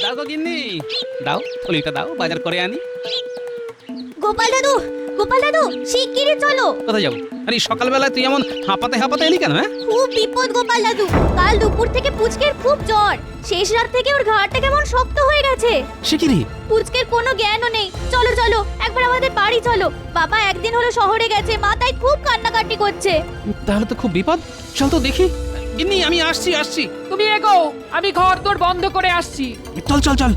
দাও গো গিন্নি, দাও থলিটা দাও, বাজার করে আনি। গোপাল দাদু, গোপাল দাদু, শিগগিরই চলো। কোথায় যাবো? আরে সকালবেলা তুই এমন হাঁপাতে হাঁপাতে এলি কেন? হ্যাঁ, খুব বিপদ গোপাল দাদু। কাল দুপুর থেকে পুচকের খুব জ্বর। শেষ রাত থেকে ওর ঘাড়টা কেমন শক্ত হয়ে গেছে। সে কি রে? পুচকের কোনো জ্ঞানও নেই। চলো চলো, একবার আমাদের বাড়ি চলো। বাবা একদিন হলো শহরে গেছে, মা তাই খুব কান্নাকাটি করছে। তাহলে তো খুব বিপদ। চল তো দেখি। গিন্নি আমি আসছি। তুমি এগো, আমি ঘর দোর বন্ধ করে আসছি। চল চল চল।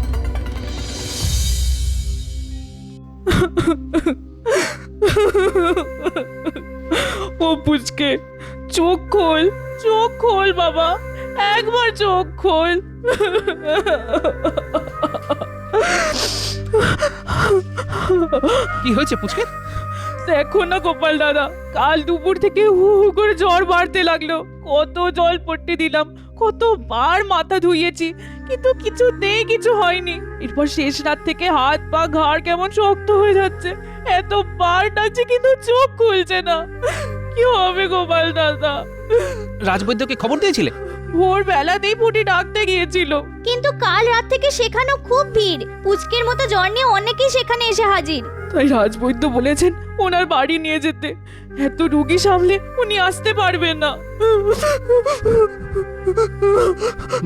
ও পুচকে, চোখ খোল বাবা, একবার চোখ খোল। কি হয়েছে পুচকে? দেখো না গোপাল দাদা, কাল দুপুর থেকে হু হু করে জ্বর বাড়তে লাগলো। কত জল পট্টি দিলাম, কতবার মাথা ধুইয়েছি, কিন্তু কিছুতেই কিছু হয়নি। এরপর শেষ রাত থেকে হাত পা ঘাড় কেমন শক্ত হয়ে যাচ্ছে। এতবার ডাকছি কিন্তু চোখ খুলছে না। কি হবে গোপাল দাদা? রাজবৈদ্যকে খবর দিয়েছিলে? ভোর বেলাতেই পুটি ডাকতে গিয়েছিল। কিন্তু কাল রাত থেকে সেখানেও খুব ভিড়। পুচকের মতো জ্বর নিয়ে অনেকেই সেখানে এসে হাজির। তাই রাজবৈদ্য বলেছেন ওনার বাড়ি নিয়ে যেতে। এত রুগী সামলে উনি আসতে পারবেন না।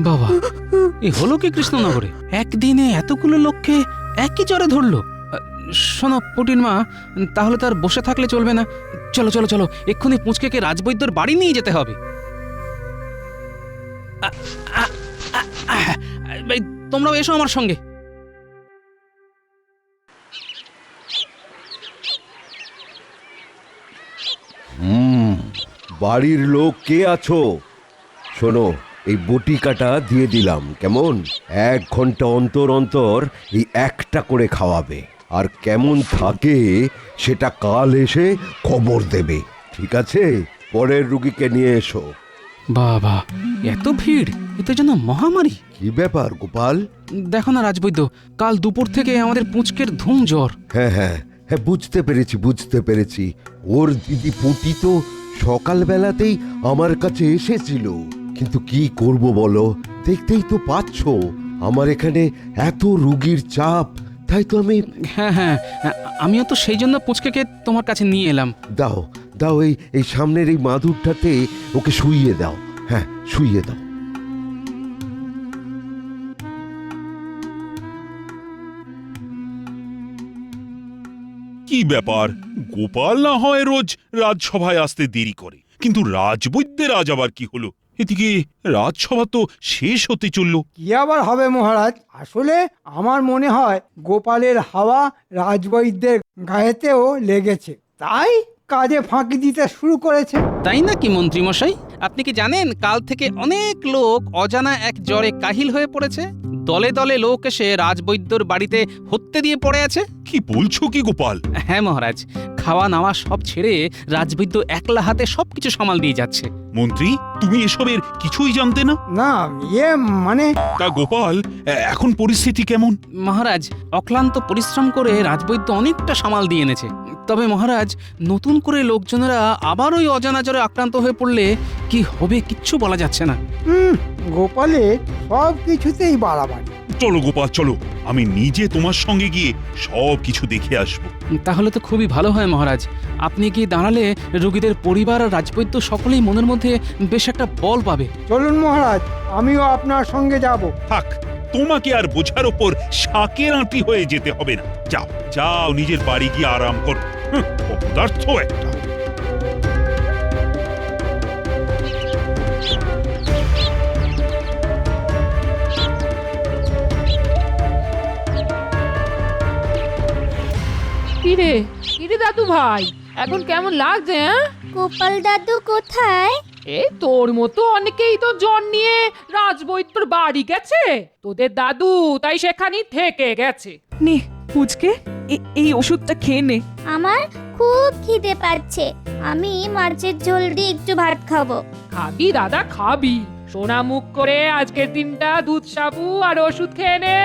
বাবা, এ হলো কি কৃষ্ণনগরে? একদিনে এতগুলো লোককে একই জ্বরে ধরলো। শোনো পুটির মা, তাহলে তার বসে থাকলে চলবে না। চলো চলো চলো, এক্ষুনি পুচকেকে রাজবৈদ্যর বাড়ি নিয়ে যেতে হবে। তোমরাও এসো আমার সঙ্গে। বাড়ির লোক কে আছো? শোনো, এই বটিকাটা দিয়ে দিলাম, কেমন? 1 ঘন্টা অন্তর অন্তর এই একটা করে খাওয়াবে, আর কেমন থাকে সেটা কাল এসে খবর দেবে, ঠিক আছে? পরের রুগীকে নিয়ে এসো। বাবা, এত ভিড়, এতে যেন মহামারী। কি ব্যাপার গোপাল? দেখো না রাজবৈদ্য, কাল দুপুর থেকে আমাদের পুচকের ধুম জ্বর। হ্যাঁ হ্যাঁ হ্যাঁ, বুঝতে পেরেছি। ওর দিদি পুটি তো সকালবেলাতেই আমার কাছে এসেছিল, কিন্তু কি করব বলো, দেখতেই তো পাচ্ছ আমার এখানে এত রুগীর চাপ, তাই তো আমি। হ্যাঁ হ্যাঁ, আমিও তো সেই জন্য পুচকেকে তোমার কাছে নিয়ে এলাম। দাও দাও, এই সামনের এই মাদুরটাতে ওকে শুইয়ে দাও। হ্যাঁ, শুইয়ে দাও। কি ব্যাপার? গোপাল না হয় রোজ রাজসভায় আসতে দেরি করে, কিন্তু রাজবৈদ্যের আজ আবার কি হলো? এদিকে রাজসভা তো শেষ হতে চলল। কি আবার হবে মহারাজ? আসলে আমার মনে হয় গোপালের হাওয়া রাজবৈদ্যের গায়েতেও লেগেছে, তাই কাজে ফাঁকি দিতে শুরু করেছে। তাই নাকি মন্ত্রী মশাই? আপনি কি জানেন কাল থেকে অনেক লোক অজানা এক জ্বরে কাহিল হয়ে পড়েছে? দলে দলে লোক এসে রাজবৈদ্যর বাড়িতে হত্যে দিয়ে পড়ে আছে। কি বলছো কি গোপাল? হ্যাঁ মহারাজ, খাওয়া নাওয়া সব ছেড়ে রাজবৈদ্য একলা হাতে সবকিছু সামাল দিয়ে যাচ্ছে। মন্ত্রী, তুমি এসবের কিছুই জানতে না? না, মানে তা গোপাল, এখন পরিস্থিতি কেমন? মহারাজ, অক্লান্ত পরিশ্রম করে রাজবৈদ্য অনেকটা সামাল দিয়ে এনেছে। তবে মহারাজ, নতুন করে লোকজনেরা আবার ওই অজানা জ্বরে আক্রান্ত হয়ে পড়লে কি হবে কিচ্ছু বলা যাচ্ছে না। গোপালের সব কিছুতেই বাড়াবাড়ি। চলো গোপাল, চলো, আমি নিজে তোমার সঙ্গে গিয়ে সব কিছু দেখে আসবো। তাহলে তো খুবই ভালো হয় মহারাজ। আপনি কি দাঁড়ালে রোগীদের পরিবার আর রাজবৈদ্য সকলেই মনের মধ্যে বেশ একটা বল পাবে। চলুন মহারাজ, আমিও আপনার সঙ্গে যাব। থাক, তোমাকে আর বোঝার ওপর শাকের আঁটি হয়ে যেতে হবে না। যাও যাও, নিজের বাড়ি গিয়ে আরাম করো। অপদার্থ একটা। কিরে কিরে দাদু ভাই, এখন কেমন লাগছে? গোপাল দাদু কোথায়? এই তোর মতো অনেকেই তো জ্বর নিয়ে রাজবৈদ্যর বাড়ি গেছে। তোদের দাদু তাই সেখানেই থেকে গেছে। নে পুচকে, এই ওষুধটা খেয়ে নে। আমার খুব খিদে পাচ্ছে, আমি মাছের ঝোল দিয়ে একটু ভাত খাবো। খাবি দাদা, খাবি। সোনা মুখ করে আজকের দিনটা দুধ সাবু আর ওষুধ খেয়ে নে।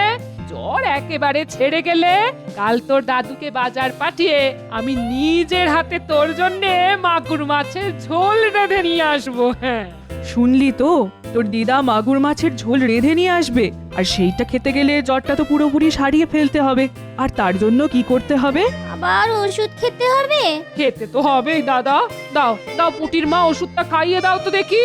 জ্বর একেবারে ছেড়ে গেলে কাল তোর দাদুকে বাজার পাঠিয়ে আমি নিজের হাতে তোর জন্যে মাগুর মাছের ঝোল রেঁধে নিয়ে আসবো। হ্যাঁ, শুনলি তো, তোর দিদা মাগুর মাছের ঝোল রেঁধে নিয়ে আসবে, আর সেইটা খেতে গেলে জ্বরটা তো পুরোপুরি সারিয়ে ফেলতে হবে। আর তার জন্য কি করতে হবে? আবার ওষুধ খেতে হবে? খেতে তো হবেই দাদা। দাও দাও পুটির মা, ওষুধটা খাইয়ে দাও তো দেখি।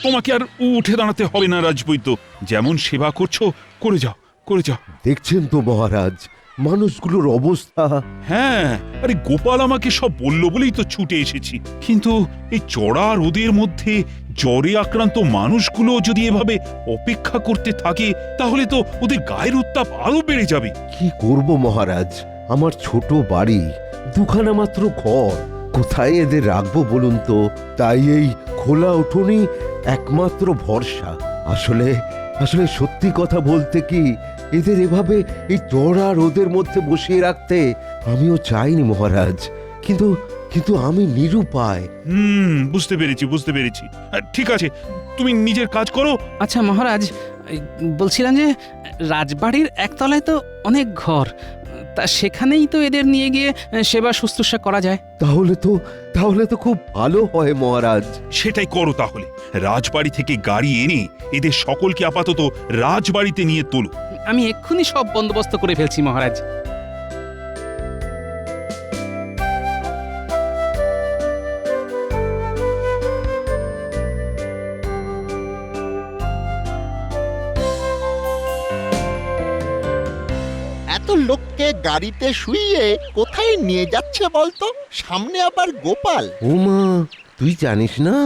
তোমাকে আর উঠে দাঁড়াতে হবে না রাজবৈদ্য, যেমন সেবা করছো করে যাও, করে যাও। দেখছেন তো মহারাজ, মানুষগুলোর অবস্থা। হ্যাঁ, আরে গোপাল আমাকে সব বললো বলেই তো ছুটে এসেছি। কিন্তু এই চড়া রোদের মধ্যে জ্বরে আক্রান্ত মানুষগুলো যদি এভাবে অপেক্ষা করতে থাকে, তাহলে তো ওদের গায়ের উত্তাপ আরো বেড়ে যাবে। কি করব মহারাজ, আমার ছোট বাড়ি, দুখানা মাত্র ঘর, কোথায় এদের রাখবো বলুন তো? তাই এই খোলা উঠোনই একমাত্র ভরসা। আসলে আসলে সত্যি কথা বলতে কি, এদের এভাবে এই চড়া রোদের মধ্যে বসিয়ে রাখতে আমিও চাইনি মহারাজ, কিন্তু কিন্তু আমি নিরুপায়। বুঝতে পেরেছি, বুঝতে পেরেছি। ঠিক আছে, তুমি নিজের কাজ করো। আচ্ছা মহারাজ, এই বলছিলাম যে রাজবাড়ির একতলায় তো অনেক ঘর, তা সেখানেই তো এদের নিয়ে গিয়ে সেবা শুশ্রূষা করা যায়। তাহলে তো খুব ভালো হয় মহারাজ। সেটাই করো তাহলে। রাজবাড়ি থেকে গাড়ি এনে এদের সকলকে আপাতত রাজবাড়িতে নিয়ে তোলো। আমি এক্ষুনি সব বন্দোবস্ত করে ফেলছি মহারাজ। এত লোককে গাড়িতে শুইয়ে কোথায় নিয়ে যাচ্ছে বলতো? সামনে আবার গোপাল। ওমা, তুই জানিস না,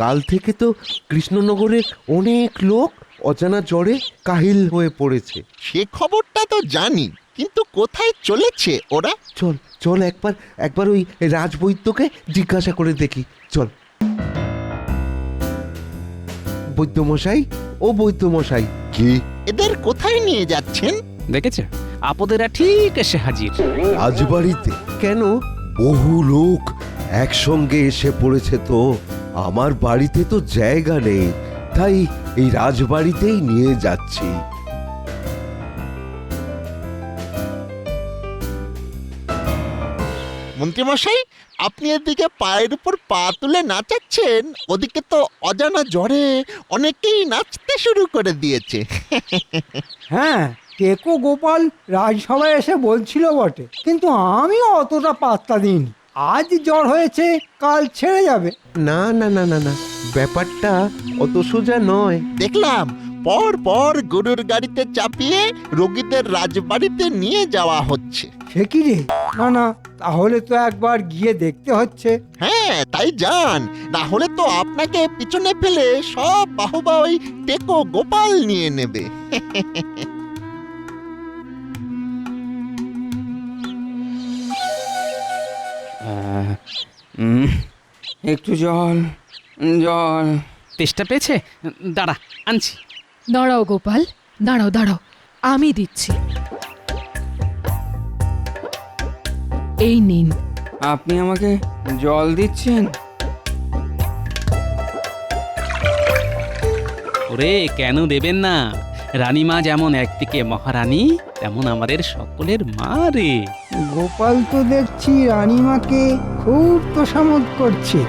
কাল থেকে তো কৃষ্ণনগরের অনেক লোক অজানা জ্বরে কাহিল হয়ে পড়েছে। সে খবরটা তো জানি, কিন্তু কোথায় চলেছে ওরা? চল চল একবার ওই রাজবৈদ্যকে জিজ্ঞাসা করে দেখি, চল। বৈদ্যমশাই, ও বৈদ্যমশাই। কি? এদের কোথায় নিয়ে যাচ্ছেন? দেখেছে, আপদেরা ঠিক এসে হাজির। রাজবাড়িতে কেন? বহু লোক একসঙ্গে এসে পড়েছে তো, আমার বাড়িতে তো জায়গা নেই, তাই এই রাজবাড়িতেই নিয়ে যাচ্ছি। মন্ত্রীমশাই, আপনি এদিকে পায়ের উপর পা তুলে নাচাচ্ছেন, ওদিকে তো অজানা জ্বরে অনেকেই নাচতে শুরু করে দিয়েছে। হ্যাঁ, টেকো গোপাল রাজসভায় এসে বলছিল বটে, কিন্তু আমি অতটা পাত্তা দিইনি। আজ জ্বর হয়েছে, কাল ছেড়ে যাবে। না না না না না, ব্যাপারটা অত সোজা নয়। দেখলাম পর পর গরুর গাড়িতে চাপিয়ে রোগীদের রাজবাড়িতে নিয়ে যাওয়া হচ্ছে। সে কি রে? না না, তাহলে তো একবার গিয়ে দেখতে হচ্ছে। হ্যাঁ, তাই যান, না হলে তো আপনাকে পিছনে ফেলে সব বাহুবা ওই টেকো গোপাল নিয়ে নেবে। একটু জল জল। তেষ্টা পেয়েছে? দাঁড়া, আনছি। দাঁড়াও গোপাল, দাঁড়াও দাঁড়াও, আমি দিচ্ছি। এই নিন। আপনি আমাকে জল দিচ্ছেন? ওরে, কেন দেবেন না? রানীমা যেমন একদিকে মহারানী, তেমন আমাদের সকলের মা রে। গোপাল তো দেখছি রানীমাকে খুব তোষামোদ করছে।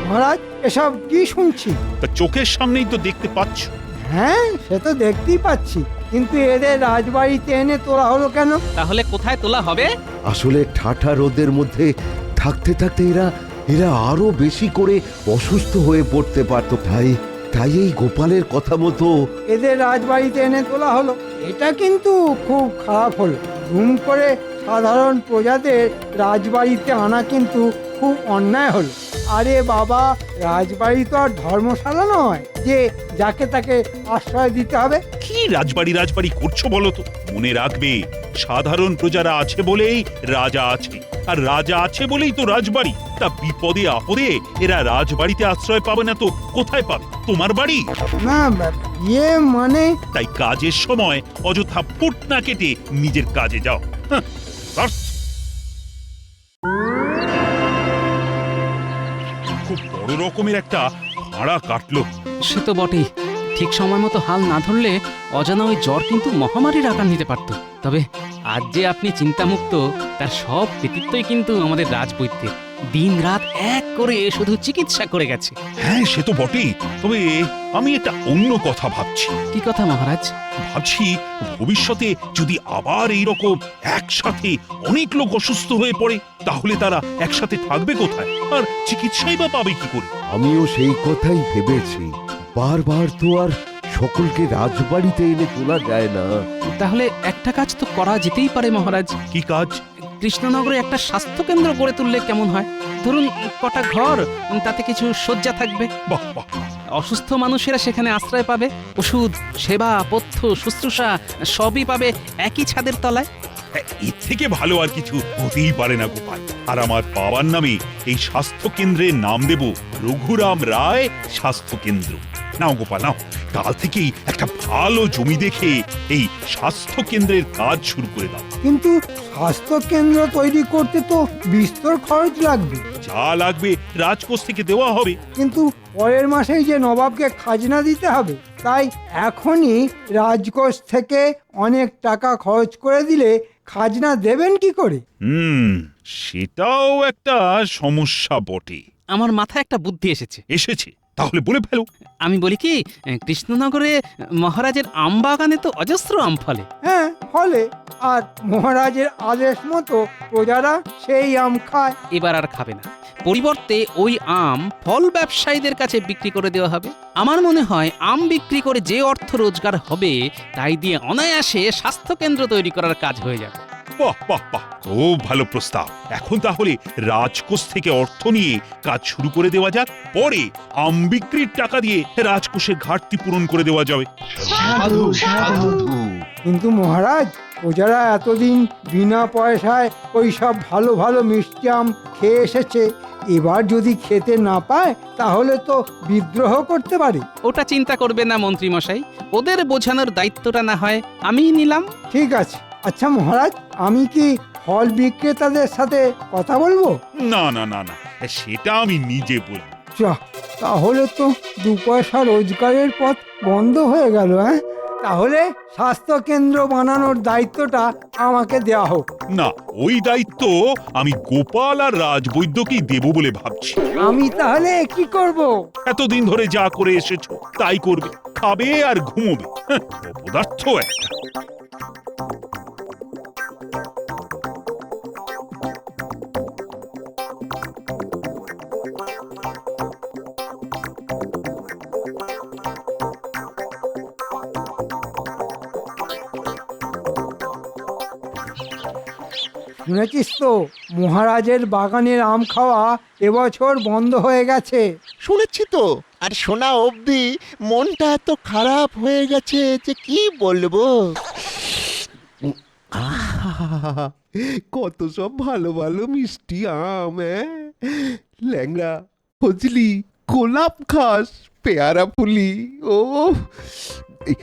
মহারাজ, এসব কি শুনছি? তা চোখের সামনেই তো দেখতে পাচ্ছ। হ্যাঁ, সে তো দেখতেই পাচ্ছি, কিন্তু এদের রাজবাড়িতে এনে তোলা হলো কেন? তাহলে কোথায় তোলা হবে? আসলে ঠাঠা রোদের মধ্যে থাকতে থাকতে এরা আরো বেশি করে অসুস্থ হয়ে পড়তে পারত, তাই এই গোপালের কথা মতো এদের রাজবাড়িতে এনে তোলা হলো। এটা কিন্তু খুব খারাপ হলো। ঘুম করে সাধারণ প্রজাদের রাজবাড়িতে আনা কিন্তু খুব অন্যায় হলো। আরে বাবা, রাজবাড়ি তো আর ধর্মশালা নয় যে যাকে তাকে আশ্রয় দিতে হবে। কি রাজবাড়ি করছো বলো তো? মনে রাখবে, সাধারণ প্রজারা আছে বলেই রাজা আছে, আর রাজা আছে বলেই তো রাজবাড়ি। তা বিপদে আপদে এরা রাজবাড়িতে আশ্রয় পাবে না তো কোথায় পাবে? তোমার বাড়ি। না, মানে তাই কাজের সময় অযথা ফুট না কেটে নিজের কাজে যাও। ব্যাস। খুব বড় রকমের একটা ভাড়া কাটলো। সে তো বটেই। ঠিক সময় মতো হাল না ধরলে অজানা ওই জ্বর কিন্তু মহামারীর আকার নিতে পারত। তবে আজ যে আপনি চিন্তামুক্ত, তার সব কৃতিত্বই কিন্তু আমাদের রাজবৈদ্যের। দিন রাত এক করে শুধু চিকিৎসা করে গেছে। হ্যাঁ, সে তো বটেই। তবে আমি একটা অন্য কথা ভাবছি। কি কথা মহারাজ? ভাবছি ভবিষ্যতে যদি আবার এইরকম একসাথে অনেক লোক অসুস্থ হয়ে পড়ে, তাহলে তারা একসাথে থাকবে কোথায়, আর চিকিৎসাই বা পাবে কি করে? আমিও সেই কথাই ভেবেছি। বারবার তো আর সকলকে রাজবাড়িতে এনে তোলা যায় না। তাহলে একটা কাজ তো করা যেতেই পারে মহারাজ। কি কাজ? কৃষ্ণনগরে একটা স্বাস্থ্য কেন্দ্র গড়ে তুললে কেমন হয়? ধরুন কটা ঘর, তাতে কিছু শয্যা থাকবে। বাহ বাহ, অসুস্থ মানুষেরা সেখানে আশ্রয় পাবে। ওষুধ, সেবা, পথ্য, শুশ্রূষা সবই পাবে একই ছাদের তলায়। এর থেকে ভালো আর কিছু হতেই পারে না গোপাল। আর আমার বাবার নামে এই স্বাস্থ্য কেন্দ্রের নাম দেব রঘুরাম রায় স্বাস্থ্য কেন্দ্র। নাও গোপাল নাও, কাল থেকেই একটা ভালো জমি দেখে এই স্বাস্থ্য কেন্দ্রের কাজ শুরু করে দাও। কিন্তু স্বাস্থ্য কেন্দ্র তৈরি করতে তো বিস্তর খরচ লাগবে। যা লাগবে রাজকোষ থেকে দেওয়া হবে। কিন্তু পরের মাসেই যে নবাবকে খাজনা দিতে হবে, তাই এখনই রাজকোষ থেকে অনেক টাকা খরচ করে দিলে খাজনা দেবেন কি করে? সেটাও একটা সমস্যা বটে। আমার মাথায় একটা বুদ্ধি এসেছে। এসেছে? তাহলে বলে ফেলো। আমি বলি কি, কৃষ্ণনগরে মহারাজের আম বাগানে তো অজস্র আম ফলে। হ্যাঁ, ফলে। আর মহারাজের আদেশ মতো প্রজারা সেই আম খায়। এবার আর খাবে না। পরিবর্তে ওই আম ফল ব্যবসায়ীদের কাছে বিক্রি করে দেওয়া হবে। আমার মনে হয় আম বিক্রি করে যে অর্থ রোজগার হবে, তাই দিয়ে অনায়াসে স্বাস্থ্য কেন্দ্র তৈরি করার কাজ হয়ে যাবে। বাহ বাহ বাহ, খুব ভালো প্রস্তাব। এখন তাহলে রাজকোষ থেকে অর্থ নিয়ে কাজ শুরু করে দেওয়া যাক। পরে আম বিক্রির টাকা দিয়ে রাজকোষের ঘাটতি পূরণ করে দেওয়া যাবে। কিন্তু মহারাজ, প্রজারা এতদিন বিনা পয়সায় ওই সব ভালো ভালো মিষ্টি আম খেয়ে এসেছে। এবার যদি খেতে না পায়, তাহলে তো বিদ্রোহ করতে পারে। ওটা চিন্তা করবে না মন্ত্রী মশাই, ওদের বোঝানোর দায়িত্বটা না হয় আমিই নিলাম। ঠিক আছে। আচ্ছা মহারাজ, আমি কি ফল বিক্রেতাদের সাথে কথা বলবো? না না না না, সেটা আমি নিজে বলবো। যা, তাহলে তো 2 পয়সা রোজগারের পথ বন্ধ হয়ে গেল। তাহলে স্বাস্থ্য কেন্দ্র বানানোর দায়িত্বটা আমাকে দেওয়া হোক। না, ওই দায়িত্ব আমি গোপাল আর রাজবৈদ্যকেই দেব বলে ভাবছি। আমি তাহলে কি করব? এতদিন ধরে যা করে এসেছো তাই করবে, খাবে আর ঘুমোবে। অপদার্থ একটা। শুনেছিস তো, মহারাজের বাগানের আম খাওয়া এবছর বন্ধ হয়ে গেছে। শুনেছি তো, আর শোনা অবধি মনটা এত খারাপ হয়ে গেছে যে কি বলবো। আহা, কত সব ভালো ভালো মিষ্টি আম। ল্যাংড়া, ফজলি, গোলাপ ঘাস, পেয়ারা ফুলি। ও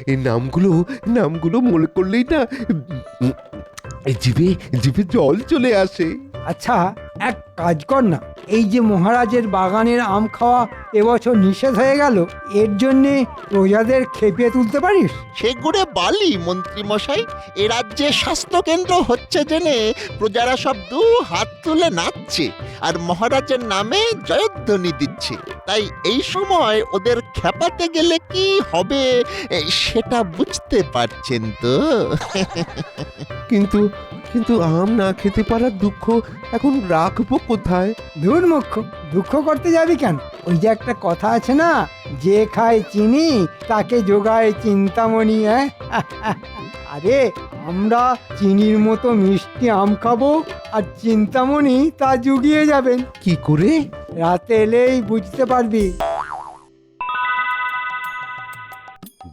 এই নামগুলো মনে করলেই না জিভে জিভে জল চলে আসে। আচ্ছা, এক কাজ কর না, এই যে মহারাজের বাগানের আম খাওয়া এবছর নিষেধ হয়ে গেল, এর জন্যে প্রজাদের খেপিয়ে তুলতে পারিস? সেগুড়ে বালি মন্ত্রী মশাই, এ রাজ্যে স্বাস্থ্য কেন্দ্র হচ্ছে জেনে প্রজারা সব 2 হাত তুলে নাচছে আর মহারাজের নামে জয়ধ্বনি দিচ্ছে। তাই এই সময় ওদের খেপাতে গেলে কি হবে সেটা বুঝতে পারছেন তো। কিন্তু কিন্তু আম না খেতে পারার দুঃখ এখন রাখবো কোথায়? দূর মুখ্য, দুঃখ করতে যাবি কেন? ওই যে একটা কথা আছে না, যে খায় চিনি তাকে যোগায় চিন্তামণি। আরে, আমরা চিনির মতো মিষ্টি আম খাবো, আর চিন্তামণি তা জুগিয়ে যাবেন। কি করে? রাতে এলেই বুঝতে পারবি।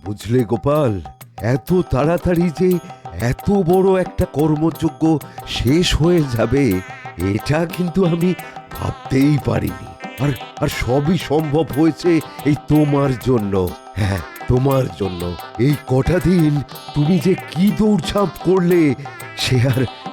বুঝলে গোপাল, এত তাড়াতাড়ি যে এত বড় একটা কর্মযজ্ঞ শেষ হয়ে যাবে, এটা কিন্তু আমি ভাবতেই পারিনি। আর সবই সম্ভব হয়েছে এই তোমার জন্য। হ্যাঁ, তোমার জন্য। এই কটা দিন তুমি যে কি দৌড়ঝাঁপ করলে,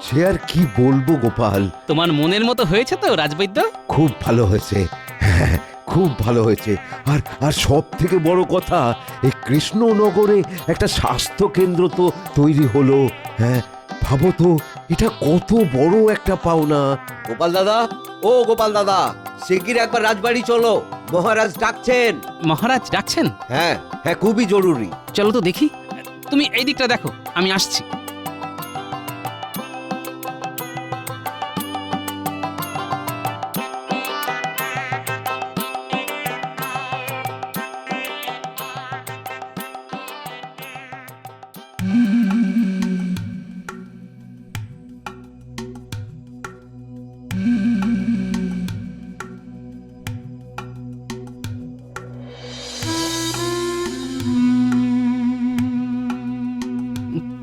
সে আর কি বলবো গোপাল। তোমার মনের মতো হয়েছে তো রাজবৈদ্য? খুব ভালো হয়েছে। হ্যাঁ, খুব ভালো হয়েছে। আর আর সব থেকে বড় কথা, এই কৃষ্ণনগরে একটা স্বাস্থ্য কেন্দ্র তো তৈরি হলো। হ্যাঁ, ভাবো তো, এটা কত বড় একটা পাওনা। গোপাল দাদা, ও গোপাল দাদা, শিগগির একবার রাজবাড়ি চলো, মহারাজ ডাকছেন। মহারাজ ডাকছেন? হ্যাঁ হ্যাঁ, খুবই জরুরি। চলো তো দেখি। তুমি এই দিকটা দেখো, আমি আসছি।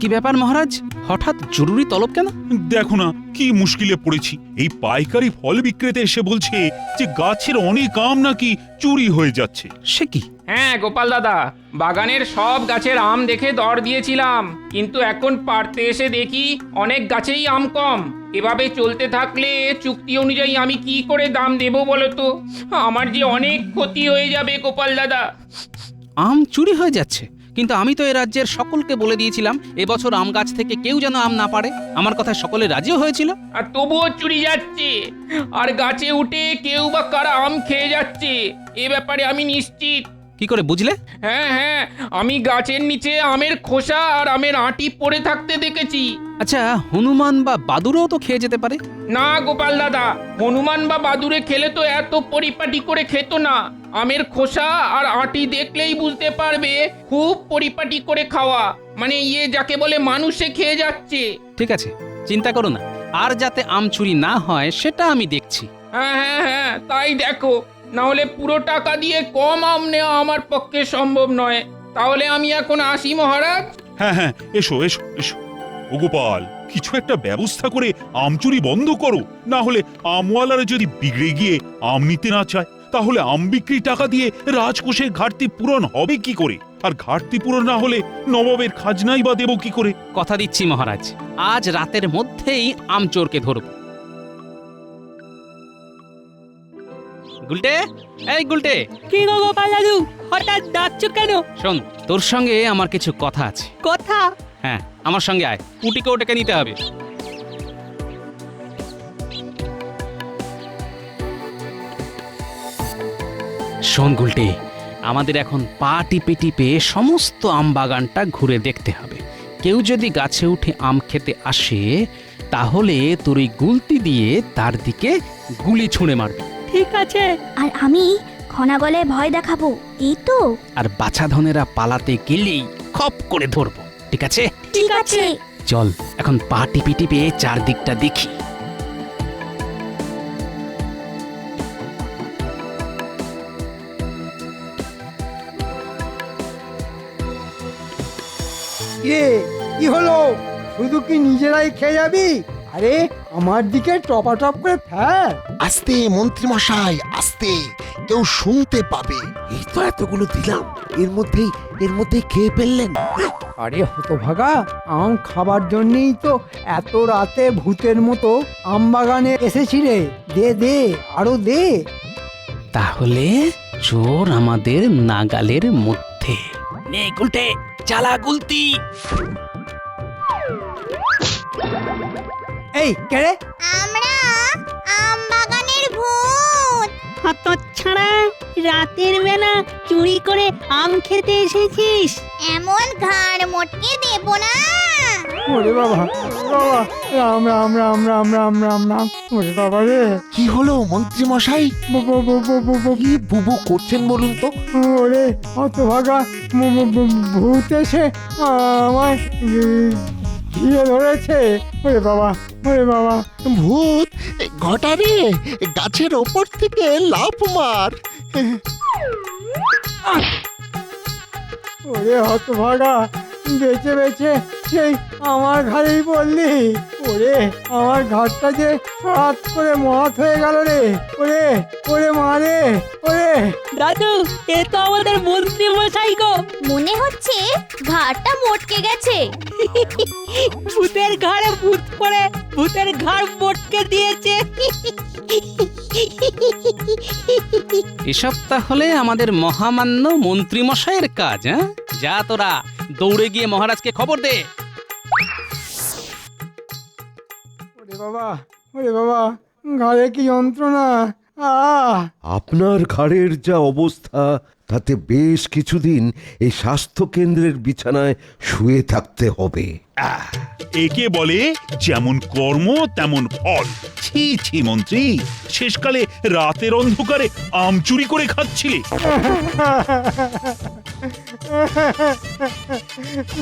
কি ব্যাপার মহারাজ, হঠাৎ জরুরি তলব কেন? দেখো না কি মুশকিলে পড়েছি। এই পাইকারি ফল বিক্রেতা এসে বলছে যে গাছের অনেক আম নাকি চুরি হয়ে যাচ্ছে। সে কি? হ্যাঁ গোপাল দাদা, বাগানের সব গাছের আম দেখে দর দিয়েছিলাম, কিন্তু এখন পারতে এসে দেখি অনেক গাছেই আম কম। এভাবে চলতে থাকলে চুক্তি অনুযায়ী আমি কি করে দাম দেব বলো তো? আমার যে অনেক ক্ষতি হয়ে যাবে গোপাল দাদা। আম চুরি হয়ে যাচ্ছে? কিন্তু আমি তো এ রাজ্যের সকলকে বলে দিয়েছিলাম এবছর আম গাছ থেকে কেউ যেন আম না পারে। আমার কথায় সকলে রাজিও হয়েছিল। আর তবুও চুরি যাচ্ছে, আর গাছে উঠে কেউ বা কারা আম খেয়ে যাচ্ছে, এ ব্যাপারে আমি নিশ্চিত। কি করে বুঝলে? হ্যাঁ হ্যাঁ, আমি গাছের নিচে আমের খোসা আর আমের আঁটি পড়ে থাকতে দেখেছি। আচ্ছা, হনুমান বা বাদুরও তো খেয়ে যেতে পারে। না গোপাল দাদা, হনুমান বা বাদুড়ে খেলে তো এত পরিপাটি করে খেত না। আমের খোসা আর আঁটি দেখলেই বুঝতে পারবে খুব পরিপাটি করে খাওয়া, মানে যাকে বলে মানুষে খেয়ে যাচ্ছে। ঠিক আছে, চিন্তা করো না, আর যাতে আম চুরি না হয় সেটা আমি দেখছি। হ্যাঁ হ্যাঁ হ্যাঁ, তাই দেখো, না হলে পুরো টাকা দিয়ে কম আম নেওয়া আমার পক্ষে সম্ভব নয়। তাহলে আমি এখন আসি মহারাজ। হ্যাঁ হ্যাঁ, এসো এসো এসো। ও গোপাল, কিছু একটা ব্যবস্থা করে আম চুরি বন্ধ করো, না হলে আমওয়ালারা যদি বিগড়ে গিয়ে আম নিতে না চায়, তাহলে আম বিক্রি টাকা দিয়ে রাজকোষের ঘাটতি পূরণ হবে কি করে? আর ঘাটতি পূরণ না হলে নবাবের খাজনাই বা দেব কি করে? কথা দিচ্ছি মহারাজ, আজ রাতের মধ্যেই আম চোরকে ধরব। গুলটে, এই গুলটে। কি গো গোপাল দাদু, হঠাৎ ডাকছো কেন? শোন, তোর সঙ্গে আমার কিছু কথা আছে। কথা? হ্যাঁ, আমার সঙ্গে আয়, পুটিকেও ডেকে নিতে হবে। শোন গুলটে, আমাদের এখন পা টিপে টিপে সমস্ত আম বাগানটা ঘুরে দেখতে হবে। কেউ যদি গাছে উঠে আম খেতে আসে, তাহলে তোর ওই গুলতি দিয়ে তার দিকে গুলি ছুঁড়ে মারবি। ঠিক আছে। আর আমি খনা গলায় ভয় দেখাবো, এই তো? আর বাছাধনেরা পালাতে গেলেই খপ করে ধরবো, ঠিক আছে? ঠিক আছে। চল এখন পা টিপে টিপে চারদিকটা দেখি। কি হলো? শুধু কি নিজেরাই খেয়ে যাবি? আরে আমার দিকে টপাটপ করে ফেল। আস্তে মন্ত্রী মশাই, আস্তে, কেউ শুনতে পাবে। এই তো এতগুলো দিলাম, এর মধ্যেই খেয়ে ফেললেন। আরে হতভাগা, আম খাবার জন্যই তো এত রাতে ভূতের মতো আম বাগানে এসেছিলে। দে দে, আরো দে। তাহলে চোর আমাদের নাগালের মধ্যে। নে গুলটে, চালা গুলতি। এই কেড়ে? আমরা আম বাগানের ভূত। হতচ্ছাড়া, রাতের বেলা চুরি করে আম খেতে এসেছিস? এমন ঘাড় মোটকে দেব না। ওরে বাবা, বাবা, রাম রাম রাম রাম রাম রাম রাম। ওরে বাবা রে। কি হলো মন্ত্রী মশাই? কি বুবু করছেন বলুন তো? ওরে হতভাগা, ভূত এসে আমায় ঘিরে ধরেছে। ওরে বাবা, ওরে বাবা। ভূত? ঘটারে, গাছের ওপর থেকে লাফ মার। ওরে হতভাগা, বেঁচে বেঁচে সেই আমার ঘাড়েই পড়লি। ওরে আমার ঘাটটা যে হঠাৎ করে মহাত হয়ে গেল রে। ওরে ওরে মারে, ওরে। দাদু, এ তো আমাদের মন্ত্রী মশাই গো। মনে হচ্ছে ঘাড়টা মোটকে গেছে। ভূতের ঘাড়ে ভূত পড়ে ভূতের ঘাড় মোটকে দিয়েছে। এসব তাহলে আমাদের মহামান্য মন্ত্রীমশাইয়ের কাজ, হ্যাঁ? যা তোরা দৌড়ে গিয়ে মহারাজকে খবর দে। ওরে বাবা ঘাড়ে কি যন্ত্রণা! আহ আপনার ঘাড়ের যা অবস্থা তাতে বেশ কিছুদিন এই স্বাস্থ্য কেন্দ্রের বিছানায় শুয়ে থাকতে হবে। একে বলে যেমন কর্ম তেমন ফল। ছি ছি মন্ত্রী, শেষকালে রাতের অন্ধকারে আম চুরি করে খাচ্ছিলে।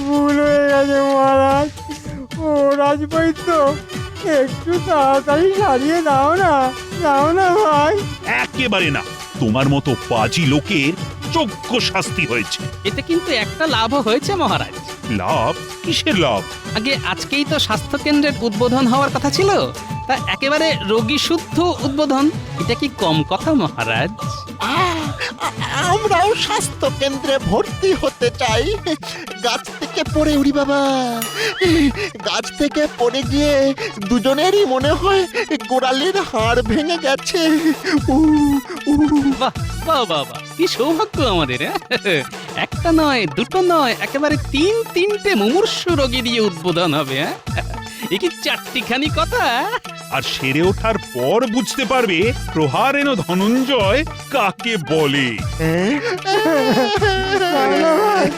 ভুল হয়ে গেছে মহারাজ। ও রাজবৈদ্য, একটু তাড়াতাড়ি সারিয়ে দাও না ভাই। একেবারে না, তোমার মতো পাজি লোকের যোগ্য শাস্তি হয়েছে। এতে কিন্তু একটা লাভও হয়েছে মহারাজ। লাভ? কিসের লাভ? আগে আজকেই তো স্বাস্থ্য কেন্দ্রের উদ্বোধন হওয়ার কথা ছিল, তা একেবারে রোগী শুদ্ধ উদ্বোধন। এটা কি কম কথা মহারাজ? আমরাও স্বাস্থ্য কেন্দ্রে ভর্তি হতে চাই। গাছ থেকে পড়ে উড়ি বাবা, গাছ থেকে পড়ে গিয়ে দুজনেরই মনে হয় গোড়ালির হাড় ভেঙে গেছে। বাহ বাহ বাহ বাহ, কি সৌভাগ্য আমাদের! হ্যাঁ? একটা নয়, দুটো নয়, একেবারে তিনটে মুমূর্ষু রোগী দিয়ে উদ্বোধন হবে। হ্যাঁ? এ কি চারটিখানি কথা? আর সেরে ওঠার পর বুঝতে পারবে প্রহারেণ ধনঞ্জয় কাকে বলে। না ভাই,